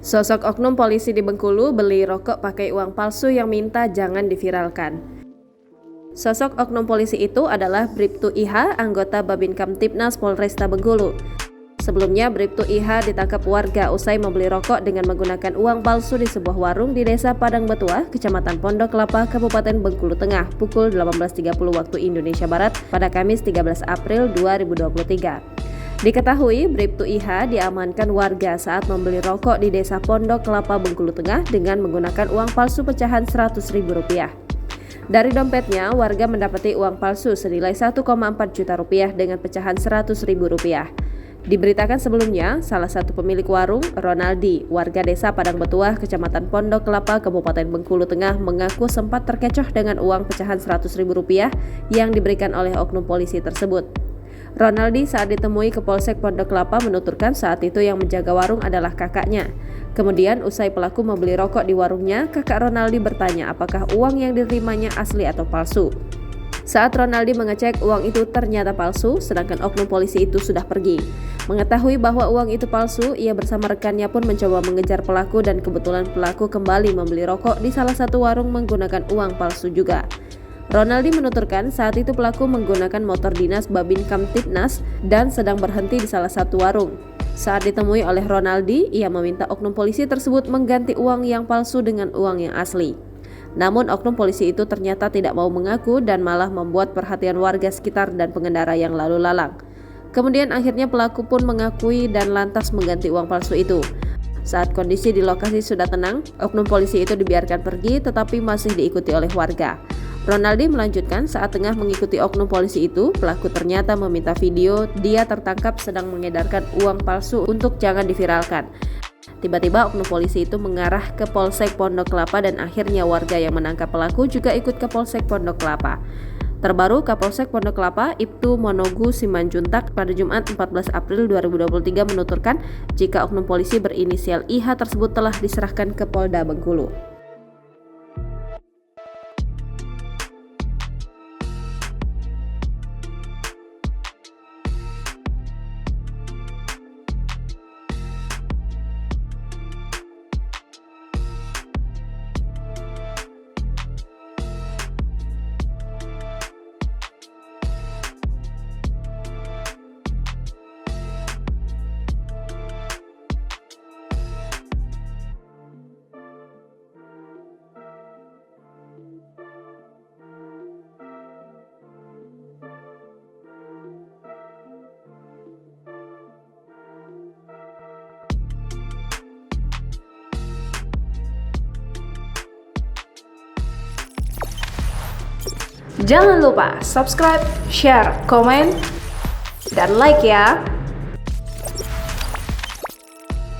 Sosok oknum polisi di Bengkulu beli rokok pakai uang palsu yang minta jangan diviralkan. Sosok oknum polisi itu adalah Bribtu IH, anggota Babin Kamtibnas Polresta Bengkulu. Sebelumnya, Bribtu IH ditangkap warga usai membeli rokok dengan menggunakan uang palsu di sebuah warung di Desa Padang Betuah, Kecamatan Pondok Kelapa, Kabupaten Bengkulu Tengah, pukul 18.30 waktu Indonesia Barat pada Kamis 13 April 2023. Diketahui, Bribtu IH diamankan warga saat membeli rokok di Desa Pondok Kelapa, Bengkulu Tengah dengan menggunakan uang palsu pecahan Rp100.000. Dari dompetnya, warga mendapati uang palsu senilai 1,4 juta rupiah dengan pecahan Rp100.000. Diberitakan sebelumnya, salah satu pemilik warung, Ronaldi, warga Desa Padang Betuah, Kecamatan Pondok Kelapa, Kabupaten Bengkulu Tengah, mengaku sempat terkecoh dengan uang pecahan Rp100.000 yang diberikan oleh oknum polisi tersebut. Ronaldi saat ditemui ke Polsek Pondok Kelapa menuturkan saat itu yang menjaga warung adalah kakaknya. Kemudian usai pelaku membeli rokok di warungnya, kakak Ronaldi bertanya apakah uang yang diterimanya asli atau palsu. Saat Ronaldi mengecek uang itu ternyata palsu, sedangkan oknum polisi itu sudah pergi. Mengetahui bahwa uang itu palsu, ia bersama rekannya pun mencoba mengejar pelaku dan kebetulan pelaku kembali membeli rokok di salah satu warung menggunakan uang palsu juga. Ronaldi menuturkan saat itu pelaku menggunakan motor dinas Babin Kamtibnas dan sedang berhenti di salah satu warung. Saat ditemui oleh Ronaldi, ia meminta oknum polisi tersebut mengganti uang yang palsu dengan uang yang asli. Namun oknum polisi itu ternyata tidak mau mengaku dan malah membuat perhatian warga sekitar dan pengendara yang lalu lalang. Kemudian akhirnya pelaku pun mengakui dan lantas mengganti uang palsu itu. Saat kondisi di lokasi sudah tenang, oknum polisi itu dibiarkan pergi tetapi masih diikuti oleh warga. Ronaldi melanjutkan saat tengah mengikuti oknum polisi itu, pelaku ternyata meminta video dia tertangkap sedang mengedarkan uang palsu untuk jangan diviralkan. Tiba-tiba oknum polisi itu mengarah ke Polsek Pondok Kelapa dan akhirnya warga yang menangkap pelaku juga ikut ke Polsek Pondok Kelapa. Terbaru, Kapolsek Pondok Kelapa, Ibtu Monogu Simanjuntak pada Jumat 14 April 2023 menuturkan jika oknum polisi berinisial IH tersebut telah diserahkan ke Polda Bengkulu. Jangan lupa subscribe, share, komen, dan like ya.